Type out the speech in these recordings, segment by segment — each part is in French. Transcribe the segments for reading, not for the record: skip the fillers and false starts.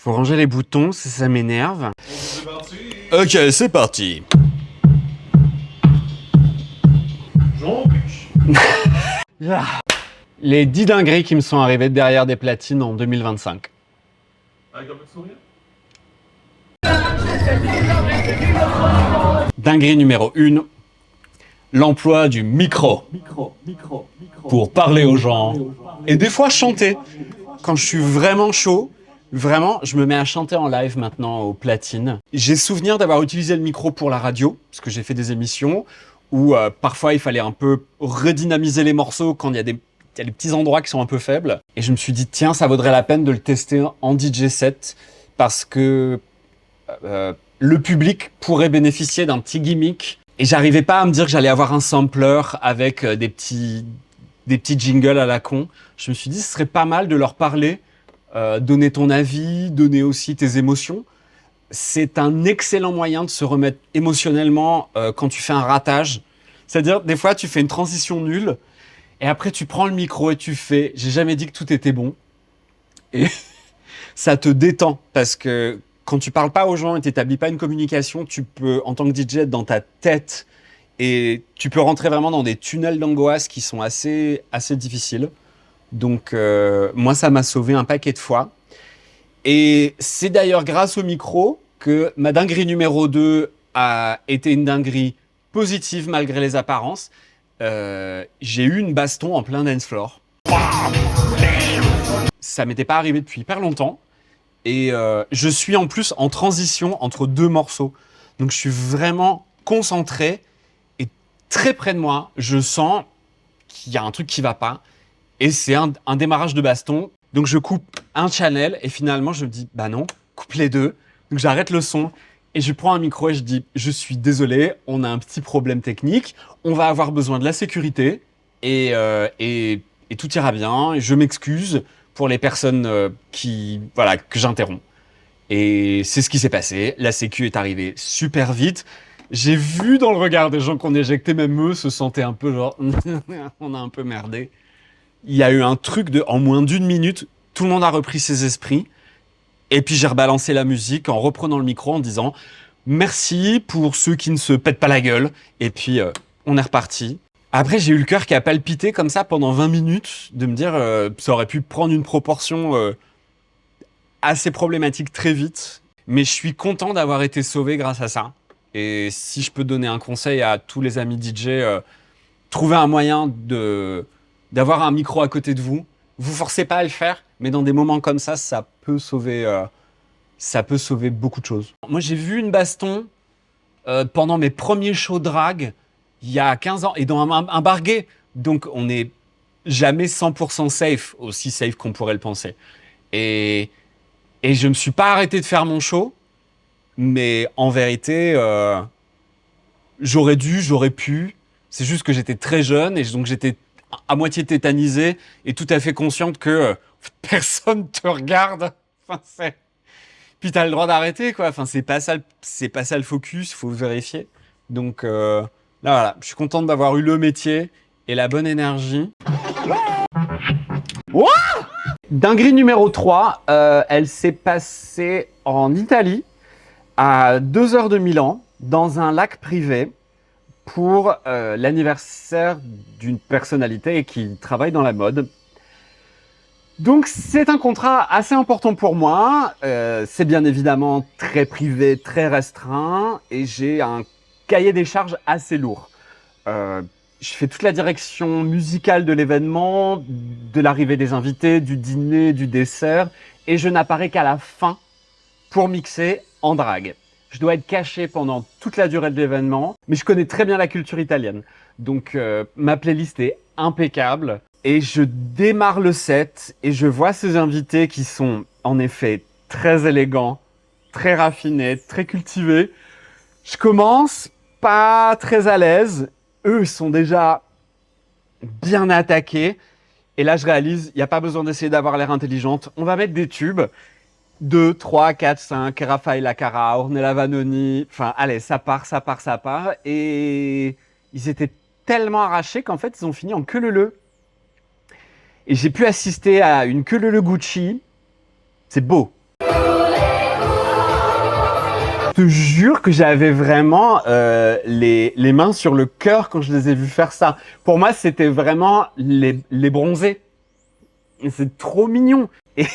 Faut ranger les boutons, ça m'énerve. C'est parti. Ok, c'est parti. Les 10 dingueries qui me sont arrivées derrière des platines en 2025. Avec un peu de sourire. Dinguerie numéro 1, l'emploi du micro. Pour parler aux gens et des fois chanter. Quand je suis vraiment chaud, vraiment, je me mets à chanter en live maintenant aux platines. J'ai souvenir d'avoir utilisé le micro pour la radio, parce que j'ai fait des émissions où parfois il fallait un peu redynamiser les morceaux quand il y a des petits endroits qui sont un peu faibles. Et je me suis dit, tiens, ça vaudrait la peine de le tester en DJ set parce que le public pourrait bénéficier d'un petit gimmick. Et j'arrivais pas à me dire que j'allais avoir un sampler avec des petits jingles à la con. Je me suis dit, ce serait pas mal de leur parler, donner ton avis, donner aussi tes émotions. C'est un excellent moyen de se remettre émotionnellement quand tu fais un ratage. C'est-à-dire, des fois, tu fais une transition nulle et après, tu prends le micro et tu fais « J'ai jamais dit que tout était bon ». Et ça te détend parce que quand tu parles pas aux gens et tu n'établis pas une communication, tu peux, en tant que DJ, être dans ta tête et tu peux rentrer vraiment dans des tunnels d'angoisse qui sont assez difficiles. Donc, moi, ça m'a sauvé un paquet de fois. Et c'est d'ailleurs grâce au micro que ma dinguerie numéro 2 a été une dinguerie positive malgré les apparences. J'ai eu une baston en plein dance floor. Ça m'était pas arrivé depuis hyper longtemps. Et je suis en plus en transition entre deux morceaux. Donc je suis vraiment concentré et très près de moi, je sens qu'il y a un truc qui va pas. Et c'est un démarrage de baston. Donc je coupe un channel et finalement je me dis, bah non, coupe les deux. Donc j'arrête le son et je prends un micro et je dis, je suis désolé, on a un petit problème technique. On va avoir besoin de la sécurité et tout ira bien. Et je m'excuse pour les personnes que j'interromps. Et c'est ce qui s'est passé. La sécu est arrivée super vite. J'ai vu dans le regard des gens qu'on éjectait, même eux se sentaient un peu genre, on a un peu merdé. Il y a eu un truc en moins d'une minute, tout le monde a repris ses esprits. Et puis j'ai rebalancé la musique en reprenant le micro en disant merci pour ceux qui ne se pètent pas la gueule. Et puis on est reparti. Après j'ai eu le cœur qui a palpité comme ça pendant 20 minutes, de me dire ça aurait pu prendre une proportion assez problématique très vite. Mais je suis content d'avoir été sauvé grâce à ça. Et si je peux donner un conseil à tous les amis DJ, trouvez un moyen d'avoir un micro à côté de vous. Vous forcez pas à le faire, mais dans des moments comme ça peut sauver beaucoup de choses. Moi, j'ai vu une baston pendant mes premiers shows drag il y a 15 ans, et dans un bar gay. Donc, on n'est jamais 100% safe, aussi safe qu'on pourrait le penser. Et je me suis pas arrêté de faire mon show, mais en vérité, j'aurais pu. C'est juste que j'étais très jeune et donc j'étais à moitié tétanisé et tout à fait consciente que personne te regarde. Enfin, puis t'as le droit d'arrêter, quoi. Enfin, c'est pas ça le focus, faut vérifier. Donc là, voilà, je suis contente d'avoir eu le métier et la bonne énergie. Wow, dinguerie numéro 3, elle s'est passée en Italie, à 2 heures de Milan, dans un lac privé, pour l'anniversaire d'une personnalité qui travaille dans la mode. Donc c'est un contrat assez important pour moi, c'est bien évidemment très privé, très restreint, et j'ai un cahier des charges assez lourd. Je fais toute la direction musicale de l'événement, de l'arrivée des invités, du dîner, du dessert, et je n'apparais qu'à la fin pour mixer en drague. Je dois être caché pendant toute la durée de l'événement, mais je connais très bien la culture italienne. Donc ma playlist est impeccable. Et je démarre le set et je vois ces invités qui sont en effet très élégants, très raffinés, très cultivés. Je commence pas très à l'aise. Eux, ils sont déjà bien attaqués. Et là, je réalise, il n'y a pas besoin d'essayer d'avoir l'air intelligente. On va mettre des tubes. 2, 3, 4, 5, Raffaella Carrà, Ornella Vanoni. Enfin, allez, ça part. Et ils étaient tellement arrachés qu'en fait, ils ont fini en queue leu. Et j'ai pu assister à une queue leu Gucci. C'est beau. Je te jure que j'avais vraiment les mains sur le cœur quand je les ai vus faire ça. Pour moi, c'était vraiment les bronzés. Et c'est trop mignon. Et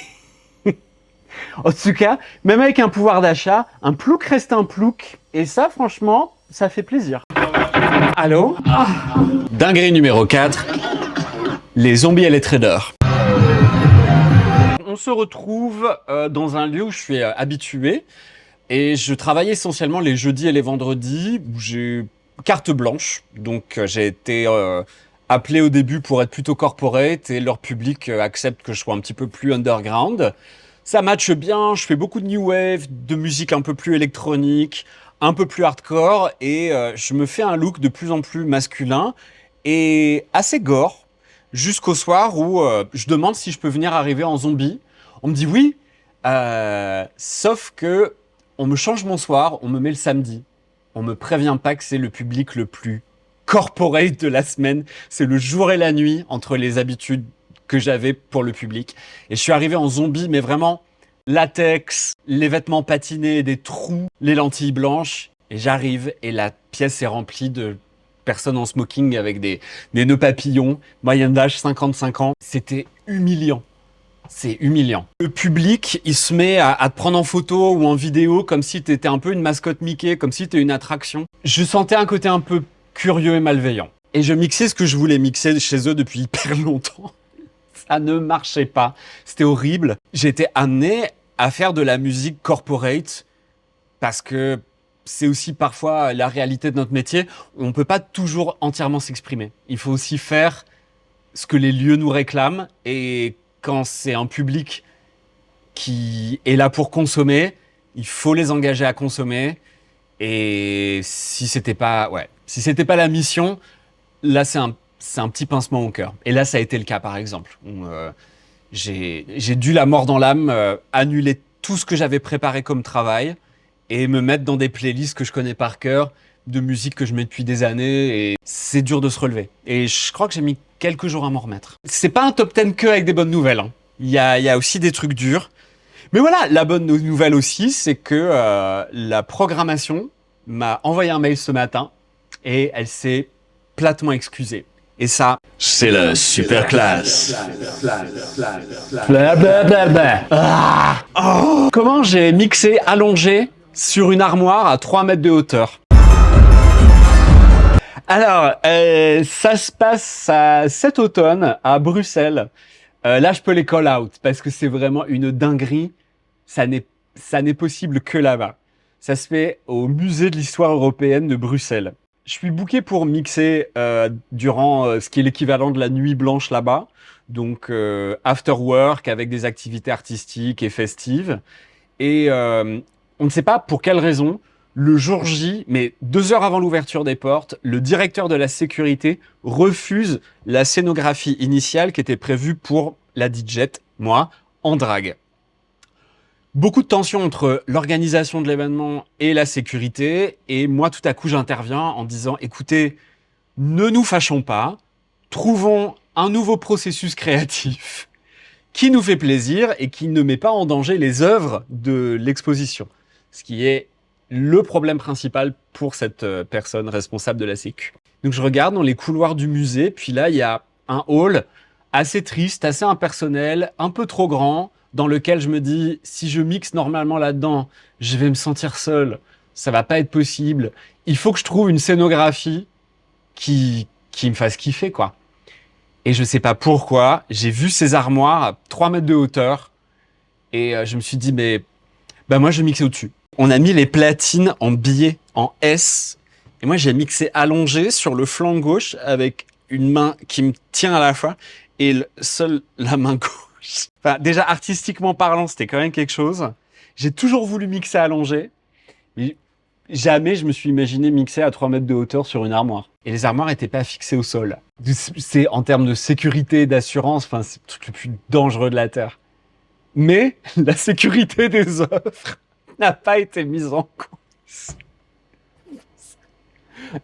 en tout cas, même avec un pouvoir d'achat, un plouc reste un plouc. Et ça, franchement, ça fait plaisir. Allô? Dinguerie numéro 4. Les zombies et les traders. On se retrouve dans un lieu où je suis habitué. Et je travaille essentiellement les jeudis et les vendredis où j'ai carte blanche. Donc j'ai été appelé au début pour être plutôt corporate et leur public accepte que je sois un petit peu plus underground. Ça matche bien, je fais beaucoup de new wave, de musique un peu plus électronique, un peu plus hardcore et je me fais un look de plus en plus masculin et assez gore jusqu'au soir où je demande si je peux venir arriver en zombie. On me dit oui, sauf que on me change mon soir, on me met le samedi. On me prévient pas que c'est le public le plus corporate de la semaine. C'est le jour et la nuit entre les habitudes que j'avais pour le public. Et je suis arrivé en zombie, mais vraiment latex, les vêtements patinés, des trous, les lentilles blanches. Et j'arrive et la pièce est remplie de personnes en smoking avec des nœuds papillons, moyenne d'âge 55 ans. C'était humiliant. C'est humiliant. Le public, il se met à te prendre en photo ou en vidéo comme si t'étais un peu une mascotte Mickey, comme si t'étais une attraction. Je sentais un côté un peu curieux et malveillant. Et je mixais ce que je voulais mixer chez eux depuis hyper longtemps. Ça ne marchait pas. C'était horrible. J'ai été amené à faire de la musique corporate parce que c'est aussi parfois la réalité de notre métier. On ne peut pas toujours entièrement s'exprimer. Il faut aussi faire ce que les lieux nous réclament et quand c'est un public qui est là pour consommer, il faut les engager à consommer. Et si c'était pas la mission, là c'est un petit pincement au cœur. Et là ça a été le cas par exemple. J'ai dû la mort dans l'âme annuler tout ce que j'avais préparé comme travail et me mettre dans des playlists que je connais par cœur, de musique que je mets depuis des années et c'est dur de se relever. Et je crois que j'ai mis quelques jours à m'en remettre. C'est pas un top 10 que avec des bonnes nouvelles. Hein. Il y a aussi des trucs durs. Mais voilà, la bonne nouvelle aussi, c'est que la programmation m'a envoyé un mail ce matin et elle s'est platement excusée. Et ça, c'est la super classe. Comment j'ai mixé allongé sur une armoire à 3 mètres de hauteur? Alors, ça se passe cet automne à Bruxelles. Là, je peux les call out parce que c'est vraiment une dinguerie. Ça n'est possible que là-bas. Ça se fait au Musée de l'Histoire européenne de Bruxelles. Je suis booké pour mixer durant ce qui est l'équivalent de la nuit blanche là-bas. Donc, after work avec des activités artistiques et festives. Et on ne sait pas pour quelle raison. Le jour J, mais 2 heures avant l'ouverture des portes, le directeur de la sécurité refuse la scénographie initiale qui était prévue pour la DJette, moi, en drague. Beaucoup de tension entre l'organisation de l'événement et la sécurité, et moi tout à coup j'interviens en disant « Écoutez, ne nous fâchons pas, trouvons un nouveau processus créatif qui nous fait plaisir et qui ne met pas en danger les œuvres de l'exposition. » Ce qui est le problème principal pour cette personne responsable de la sécu. Donc je regarde dans les couloirs du musée, puis là il y a un hall assez triste, assez impersonnel, un peu trop grand, dans lequel je me dis, si je mixe normalement là-dedans, je vais me sentir seul, ça va pas être possible. Il faut que je trouve une scénographie qui me fasse kiffer, quoi. Et je sais pas pourquoi, j'ai vu ces armoires à 3 mètres de hauteur, et je me suis dit, mais moi je vais mixer au-dessus. On a mis les platines en billets, en S. Et moi, j'ai mixé allongé sur le flanc gauche avec une main qui me tient à la fois et seule la main gauche. Enfin, déjà, artistiquement parlant, c'était quand même quelque chose. J'ai toujours voulu mixer allongé, mais jamais je me suis imaginé mixer à 3 mètres de hauteur sur une armoire. Et les armoires n'étaient pas fixées au sol. C'est en termes de sécurité, d'assurance, enfin, c'est le truc le plus dangereux de la Terre. Mais la sécurité des œuvres n'a pas été mise en cause.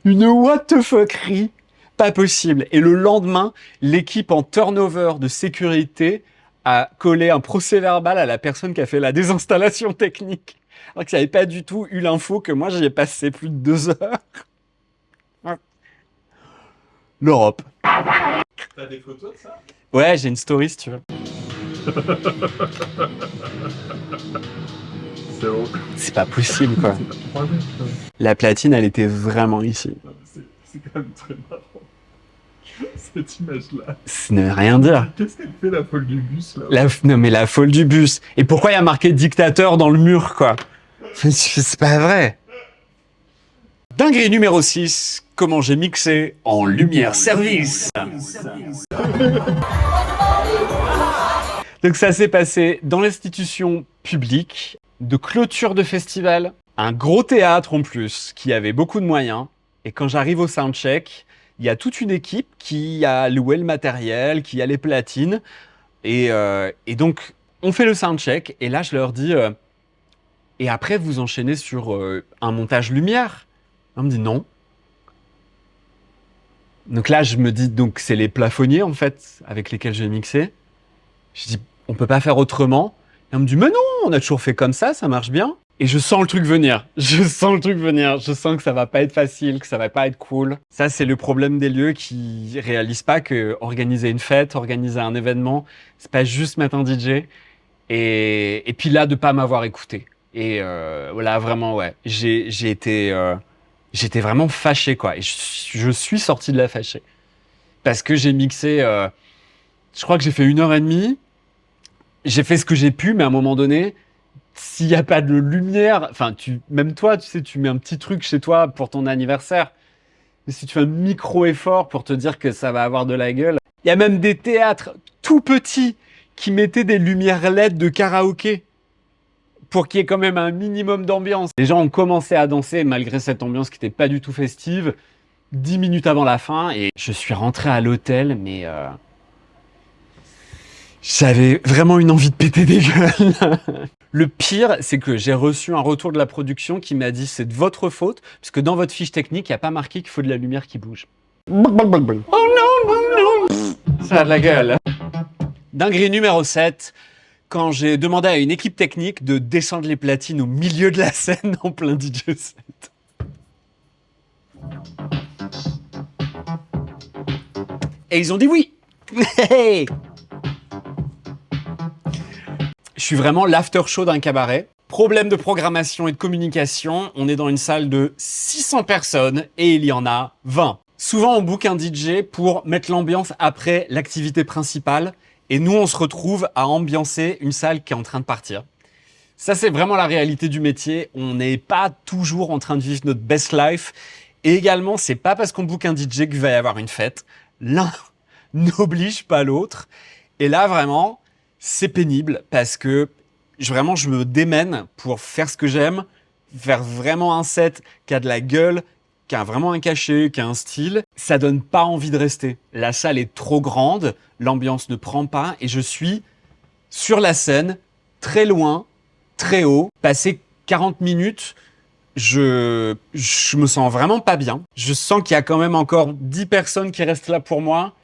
Une what the fuckerie, pas possible. Et le lendemain, l'équipe en turnover de sécurité a collé un procès-verbal à la personne qui a fait la désinstallation technique Alors que j'avais pas du tout eu l'info que moi j'y ai passé plus de 2 heures. L'Europe. T'as des photos de ça? Ouais, j'ai une story si tu veux. C'est bon. C'est pas possible quoi. C'est pas 3 mètres. La platine, elle était vraiment ici. Non, mais c'est quand même très marrant. Cette image-là. Ça ne veut rien dire. Qu'est-ce qu'elle fait la folle du bus là? Non mais la folle du bus. Et pourquoi il y a marqué dictateur dans le mur quoi? C'est pas vrai. Dinguerie numéro 6. Comment j'ai mixé en lumière service. Donc ça s'est passé dans l'institution publique, de clôture de festival, un gros théâtre en plus, qui avait beaucoup de moyens. Et quand j'arrive au soundcheck, il y a toute une équipe qui a loué le matériel, qui a les platines. Et donc, on fait le soundcheck. Et là, je leur dis, et après, vous enchaînez sur un montage lumière? On me dit non. Donc là, je me dis, donc c'est les plafonniers, en fait, avec lesquels je vais mixer. Je dis, on peut pas faire autrement. Et on me dit, mais non, on a toujours fait comme ça marche bien. Et je sens le truc venir. Je sens le truc venir. Je sens que ça va pas être facile, que ça va pas être cool. Ça, c'est le problème des lieux qui réalisent pas que organiser une fête, organiser un événement, c'est pas juste mettre un DJ. Et puis là, de pas m'avoir écouté. Et voilà, vraiment, ouais. J'étais vraiment fâché, quoi. Et je suis sorti de la fâché. Parce que j'ai mixé, je crois que j'ai fait 1h30. J'ai fait ce que j'ai pu, mais à un moment donné, s'il n'y a pas de lumière, enfin, même toi, tu sais, tu mets un petit truc chez toi pour ton anniversaire. Mais si tu fais un micro-effort pour te dire que ça va avoir de la gueule, il y a même des théâtres tout petits qui mettaient des lumières LED de karaoké pour qu'il y ait quand même un minimum d'ambiance. Les gens ont commencé à danser malgré cette ambiance qui n'était pas du tout festive, 10 minutes avant la fin, et je suis rentré à l'hôtel, mais j'avais vraiment une envie de péter des gueules. Le pire, c'est que j'ai reçu un retour de la production qui m'a dit c'est de votre faute, puisque dans votre fiche technique, il n'y a pas marqué qu'il faut de la lumière qui bouge. Oh non, non, non. Ça a de la gueule. Dinguerie numéro 7. Quand j'ai demandé à une équipe technique de descendre les platines au milieu de la scène en plein DJ set. Et ils ont dit oui. Je suis vraiment l'after show d'un cabaret. Problème de programmation et de communication, on est dans une salle de 600 personnes et il y en a 20. Souvent on book un DJ pour mettre l'ambiance après l'activité principale. Et nous, on se retrouve à ambiancer une salle qui est en train de partir. Ça, c'est vraiment la réalité du métier. On n'est pas toujours en train de vivre notre best life. Et également, c'est pas parce qu'on book un DJ qu'il va y avoir une fête. L'un n'oblige pas l'autre. Et là, vraiment, c'est pénible parce que je me démène pour faire ce que j'aime, faire vraiment un set qui a de la gueule, qui a vraiment un cachet, qui a un style, ça donne pas envie de rester. La salle est trop grande, l'ambiance ne prend pas et je suis sur la scène, très loin, très haut. Passé 40 minutes, je me sens vraiment pas bien. Je sens qu'il y a quand même encore 10 personnes qui restent là pour moi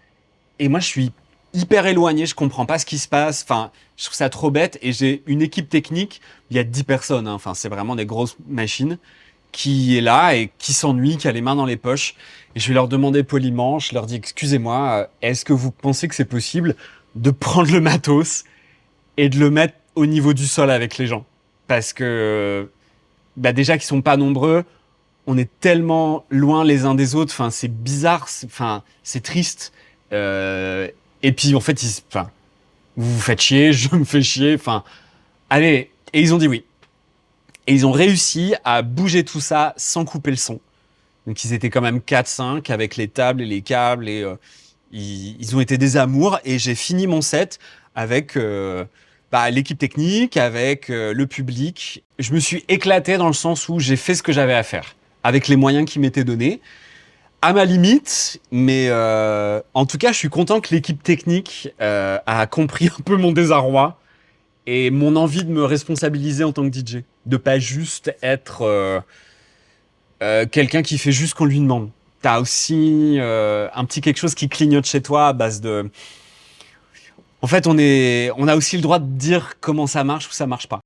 et moi je suis hyper éloigné, je comprends pas ce qui se passe. Enfin, je trouve ça trop bête et j'ai une équipe technique, il y a 10 personnes, hein. Enfin, c'est vraiment des grosses machines, qui est là et qui s'ennuie, qui a les mains dans les poches. Et je vais leur demander poliment, je leur dis, excusez-moi, est-ce que vous pensez que c'est possible de prendre le matos et de le mettre au niveau du sol avec les gens? Parce que, déjà qu'ils sont pas nombreux, on est tellement loin les uns des autres, enfin, c'est bizarre, c'est triste. Et puis, en fait, vous vous faites chier, je me fais chier, allez. Et ils ont dit oui. Et ils ont réussi à bouger tout ça sans couper le son. Donc ils étaient quand même 4-5 avec les tables et les câbles. Et ils ont été des amours. Et j'ai fini mon set avec l'équipe technique, avec le public. Je me suis éclaté dans le sens où j'ai fait ce que j'avais à faire, avec les moyens qui m'étaient donnés, à ma limite. Mais en tout cas, je suis content que l'équipe technique a compris un peu mon désarroi et mon envie de me responsabiliser en tant que DJ. De pas juste être quelqu'un qui fait juste ce qu'on lui demande. T'as aussi un petit quelque chose qui clignote chez toi à base de... En fait, on a aussi le droit de dire comment ça marche ou ça marche pas.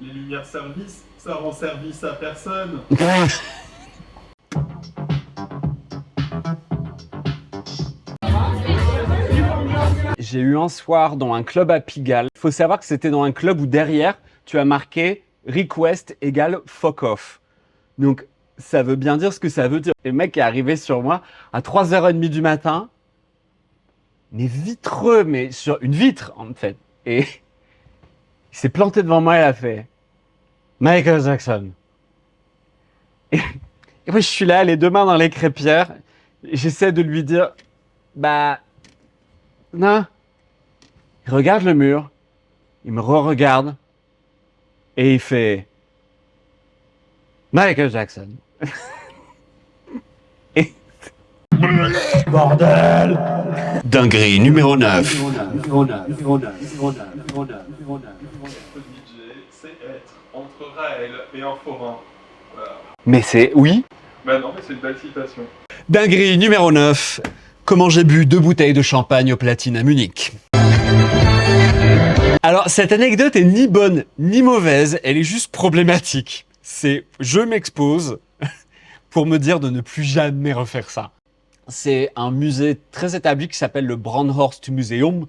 Les lumières service, ça rend service à personne. J'ai eu un soir dans un club à Pigalle. Il faut savoir que c'était dans un club où derrière, tu as marqué request égale fuck off. Donc, ça veut bien dire ce que ça veut dire. Et le mec est arrivé sur moi à 3h30 du matin, mais vitreux, mais sur une vitre en fait. Et il s'est planté devant moi et il a fait Michael Jackson. Et moi, je suis là, les deux mains dans les crêpières. J'essaie de lui dire, bah, non. Il regarde le mur, il me re-regarde et il fait Michael Jackson. Et bordel! Dinguerie numéro 9. DJ, c'est être entre Raël et un forain. Voilà. Mais c'est... Oui? Bah non, mais c'est une belle citation. Dinguerie numéro 9. Comment j'ai bu 2 bouteilles de champagne au platine à Munich. Alors, cette anecdote est ni bonne ni mauvaise, elle est juste problématique. C'est je m'expose pour me dire de ne plus jamais refaire ça. C'est un musée très établi qui s'appelle le Brandhorst Museum.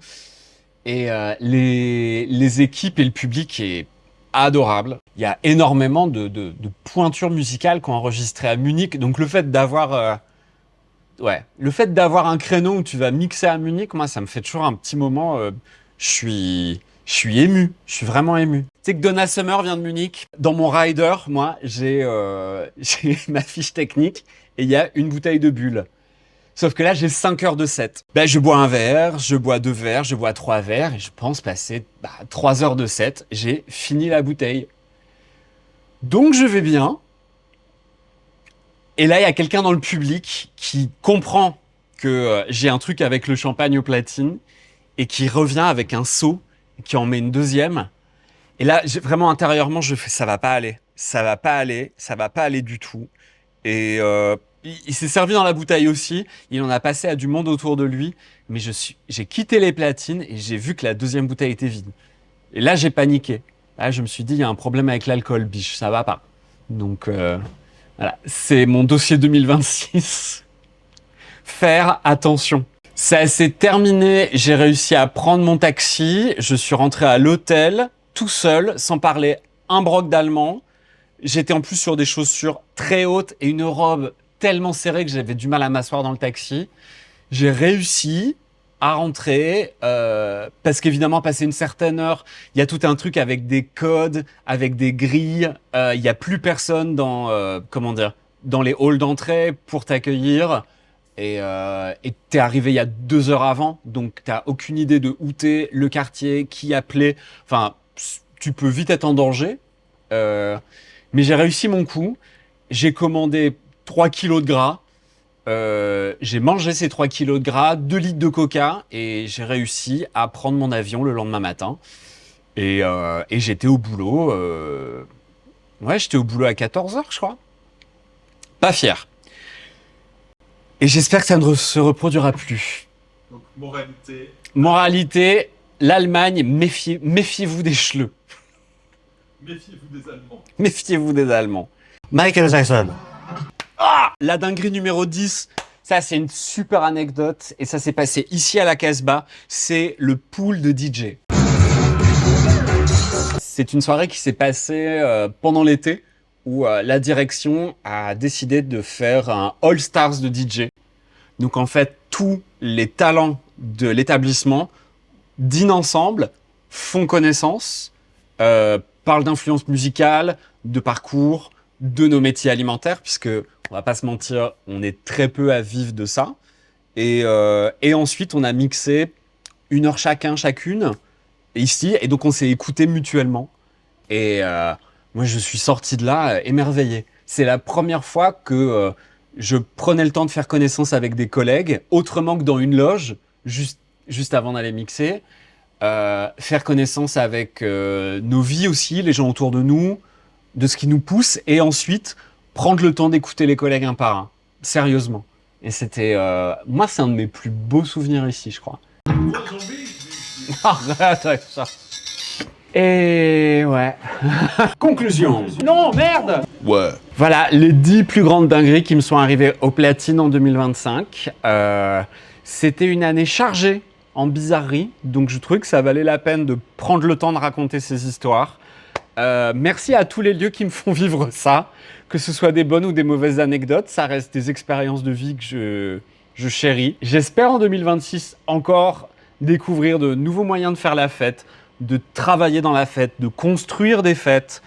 Et les équipes et le public est adorable. Il y a énormément de pointures musicales qu'on a enregistrées à Munich. Donc le fait d'avoir le fait d'avoir un créneau où tu vas mixer à Munich, moi ça me fait toujours un petit moment. Je suis ému. Je suis vraiment ému. Tu sais que Donna Summer vient de Munich. Dans mon rider, moi, j'ai ma fiche technique et il y a une bouteille de bulle. Sauf que là, j'ai 5 heures de set. Ben, je bois un verre, je bois 2 verres, je bois 3 verres et je pense passer 3 heures de set. J'ai fini la bouteille. Donc, je vais bien. Et là, il y a quelqu'un dans le public qui comprend que j'ai un truc avec le champagne au platine et qui revient avec un seau, qui en met une deuxième. Et là, vraiment intérieurement, je fais ça va pas aller. Ça va pas aller. Ça va pas aller du tout. Et il s'est servi dans la bouteille aussi. Il en a passé à du monde autour de lui. Mais j'ai quitté les platines et j'ai vu que la deuxième bouteille était vide. Et là, j'ai paniqué. Là, je me suis dit, il y a un problème avec l'alcool, biche. Ça va pas. Donc, voilà. C'est mon dossier 2026. Faire attention. Ça s'est terminé. J'ai réussi à prendre mon taxi. Je suis rentré à l'hôtel, tout seul, sans parler un broc d'allemand. J'étais en plus sur des chaussures très hautes et une robe tellement serrée que j'avais du mal à m'asseoir dans le taxi. J'ai réussi à rentrer parce qu'évidemment, passé une certaine heure, il y a tout un truc avec des codes, avec des grilles. Il n'y a plus personne dans, dans les halls d'entrée pour t'accueillir. Et t'es arrivé il y a 2 heures avant, donc t'as aucune idée de où t'es, le quartier, qui appeler. Enfin, tu peux vite être en danger. Mais j'ai réussi mon coup. J'ai commandé 3 kilos de gras. J'ai mangé ces 3 kilos de gras, 2 litres de coca et j'ai réussi à prendre mon avion le lendemain matin. Et j'étais au boulot. Ouais, j'étais au boulot à 14 heures, je crois. Pas fier. Et j'espère que ça ne se reproduira plus. Donc, moralité. Moralité, l'Allemagne, méfiez-vous des schleux. Méfiez-vous des Allemands. Méfiez-vous des Allemands. Michael Jackson. Ah, la dinguerie numéro 10. Ça, c'est une super anecdote. Et ça s'est passé ici à la Casbah. C'est le pool de DJ. C'est une soirée qui s'est passée pendant l'été où la direction a décidé de faire un All Stars de DJ. Donc en fait, tous les talents de l'établissement dînent ensemble, font connaissance, parlent d'influence musicale, de parcours, de nos métiers alimentaires, puisque, on va pas se mentir, on est très peu à vivre de ça. Et ensuite, on a mixé 1 heure chacune, ici, et donc on s'est écoutés mutuellement. Et moi, je suis sorti de là émerveillé. C'est la première fois que je prenais le temps de faire connaissance avec des collègues, autrement que dans une loge, juste avant d'aller mixer. Faire connaissance avec nos vies aussi, les gens autour de nous, de ce qui nous pousse, et ensuite prendre le temps d'écouter les collègues un par un, sérieusement. Et c'était... moi, c'est un de mes plus beaux souvenirs ici, je crois. Arrête avec ça. Et ouais. Conclusion. Non, merde. Ouais. Voilà, les 10 plus grandes dingueries qui me sont arrivées au platine en 2025. C'était une année chargée en bizarreries, donc je trouvais que ça valait la peine de prendre le temps de raconter ces histoires. Merci à tous les lieux qui me font vivre ça, que ce soit des bonnes ou des mauvaises anecdotes, ça reste des expériences de vie que je chéris. J'espère en 2026 encore découvrir de nouveaux moyens de faire la fête, de travailler dans la fête, de construire des fêtes.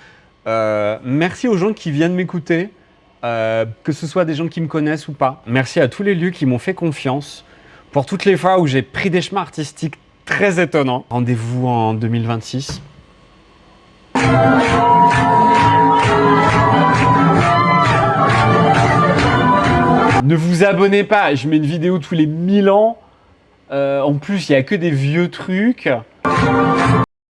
Merci aux gens qui viennent m'écouter, que ce soit des gens qui me connaissent ou pas. Merci à tous les lieux qui m'ont fait confiance pour toutes les fois où j'ai pris des chemins artistiques très étonnants. Rendez-vous en 2026. Ne vous abonnez pas, je mets une vidéo tous les 1000 ans. En plus, il n'y a que des vieux trucs.